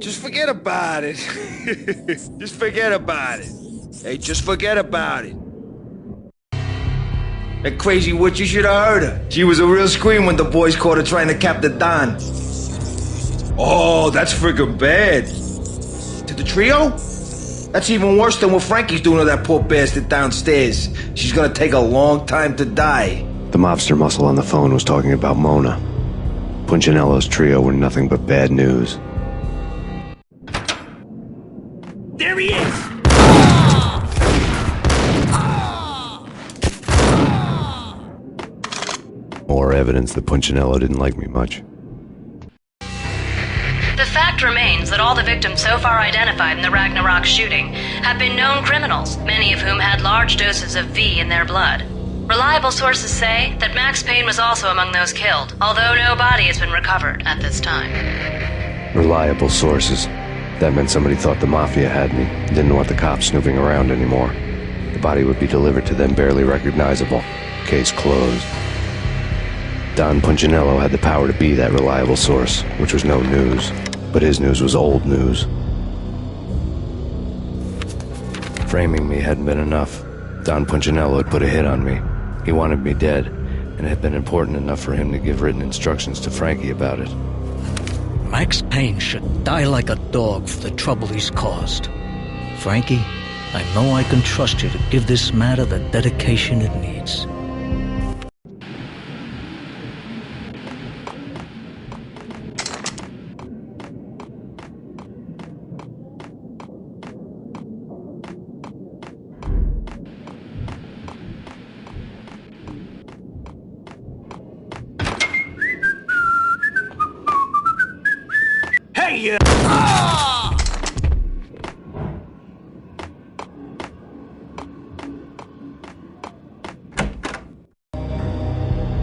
Just forget about it. Just forget about it. Hey, just forget about it. That crazy witch, you should have heard her. She was a real scream when the boys caught her trying to cap the Don. Oh, that's friggin' bad. To the trio? That's even worse than what Frankie's doing to that poor bastard downstairs. She's gonna take a long time to die. The mobster muscle on the phone was talking about Mona. Punchinello's trio were nothing but bad news. There he is! More evidence that Punchinello didn't like me much. The fact remains that all the victims so far identified in the Ragnarok shooting have been known criminals, many of whom had large doses of V in their blood. Reliable sources say that Max Payne was also among those killed, although no body has been recovered at this time. Reliable sources. That meant somebody thought the Mafia had me, didn't want the cops snooping around anymore. The body would be delivered to them barely recognizable. Case closed. Don Punchinello had the power to be that reliable source, which was no news. But his news was old news. Framing me hadn't been enough. Don Punchinello had put a hit on me. He wanted me dead, and it had been important enough for him to give written instructions to Frankie about it. Max Payne should die like a dog for the trouble he's caused. Frankie, I know I can trust you to give this matter the dedication it needs. Hey,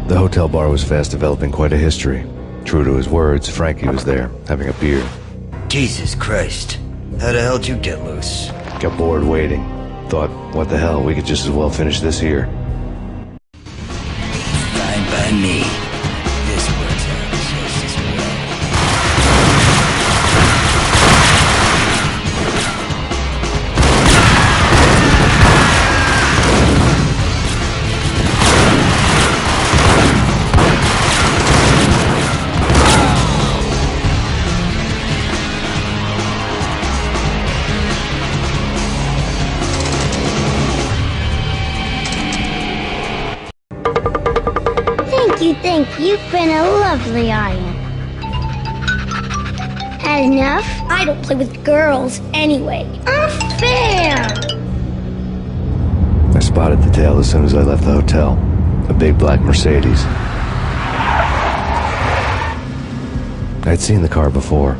The hotel bar was fast developing quite a history. True to his words, Frankie was there, having a beer. Jesus Christ. How the hell did you get loose? Got bored waiting. Thought, what the hell, we could just as well finish this here. Fine by me. This works out just as well. Thank you. You've been a lovely audience. Had enough? I don't play with girls anyway. Unfair! I spotted the tail as soon as I left the hotel. A big black Mercedes. I'd seen the car before.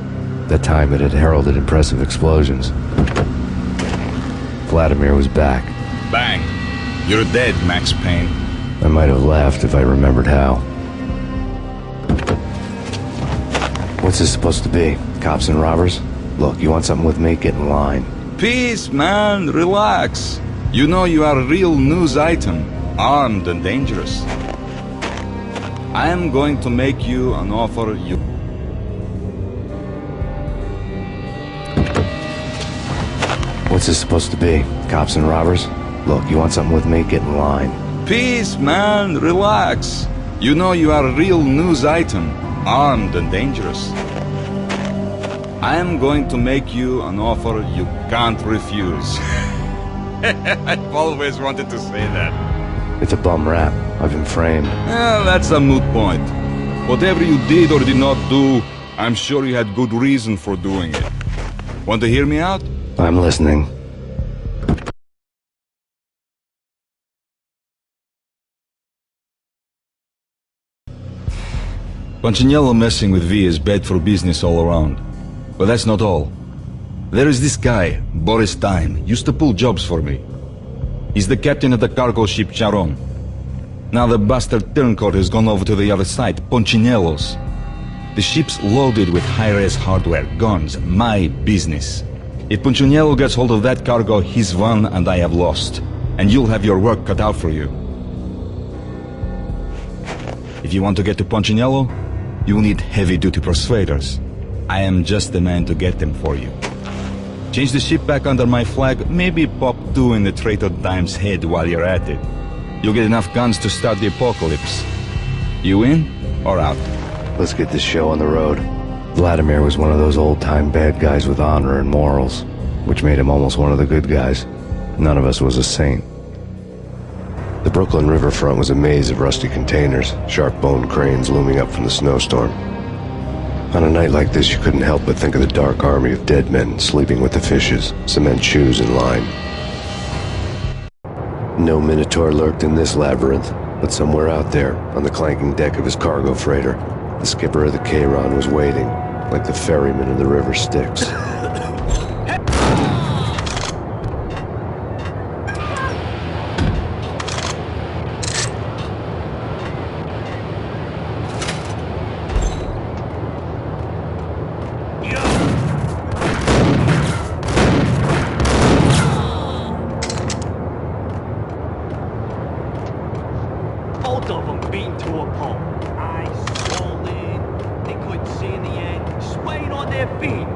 That time it had heralded impressive explosions. Vladimir was back. Bang! You're dead, Max Payne. I might have laughed if I remembered how. What's this supposed to be? Cops and robbers? Look, you want something with me? Get in line. Peace, man. Relax. You know you are a real news item. Armed and dangerous. I am going to make you an offer you... What's this supposed to be? Cops and robbers? Look, you want something with me? Get in line. Peace, man. Relax. You know you are a real news item. Armed and dangerous. I am going to make you an offer you can't refuse. I've always wanted to say that. It's a bum rap. I've been framed. Well, that's a moot point. Whatever you did or did not do, I'm sure you had good reason for doing it. Want to hear me out? I'm listening. Punchinello messing with V is bad for business all around. But that's not all. There is this guy, Boris Time, used to pull jobs for me. He's the captain of the cargo ship Charon. Now the bastard turncoat has gone over to the other side, Punchinello's. The ship's loaded with high-res hardware, guns, my business. If Punchinello gets hold of that cargo, he's won and I have lost. And you'll have your work cut out for you. If you want to get to Punchinello, you'll need heavy-duty persuaders. I am just the man to get them for you. Change the ship back under my flag, maybe pop 2 in the traitor dime's head while you're at it. You'll get enough guns to start the apocalypse. You in or out? Let's get this show on the road. Vladimir was one of those old-time bad guys with honor and morals, which made him almost one of the good guys. None of us was a saint. The Brooklyn riverfront was a maze of rusty containers, sharp-boned cranes looming up from the snowstorm. On a night like this, you couldn't help but think of the dark army of dead men sleeping with the fishes, cement shoes in line. No Minotaur lurked in this labyrinth, but somewhere out there, on the clanking deck of his cargo freighter, the skipper of the Chiron was waiting, like the ferryman of the river Styx. Both of them beaten to a pulp. Eyes swollen. They couldn't see in the end. Swayed on their feet.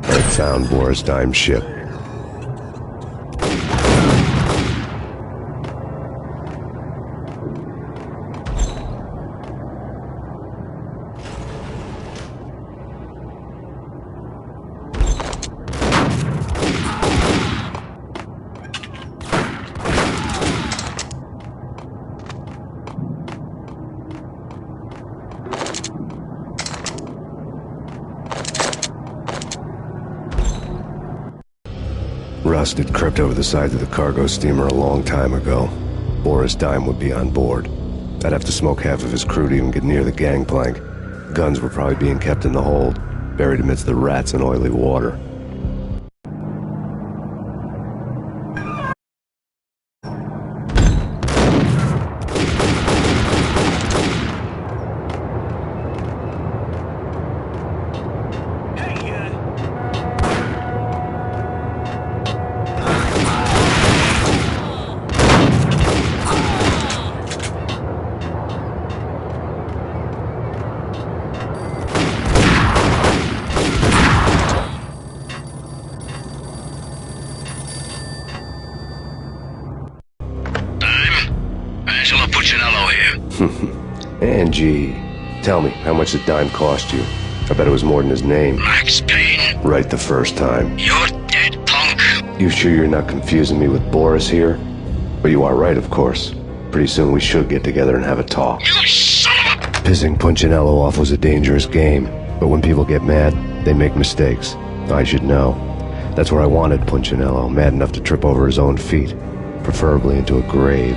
I found Boris Dime's ship. Rust had crept over the sides of the cargo steamer a long time ago. Boris Dime would be on board. I'd have to smoke half of his crew to even get near the gangplank. Guns were probably being kept in the hold, buried amidst the rats and oily water. Angie, tell me, how much did Dime cost you? I bet it was more than his name. Max Payne. Right the first time. You're dead, punk. You sure you're not confusing me with Boris here? But you are right, of course. Pretty soon we should get together and have a talk. You son of a... Pissing Punchinello off was a dangerous game, but when people get mad, they make mistakes. I should know. That's where I wanted Punchinello, mad enough to trip over his own feet, preferably into a grave.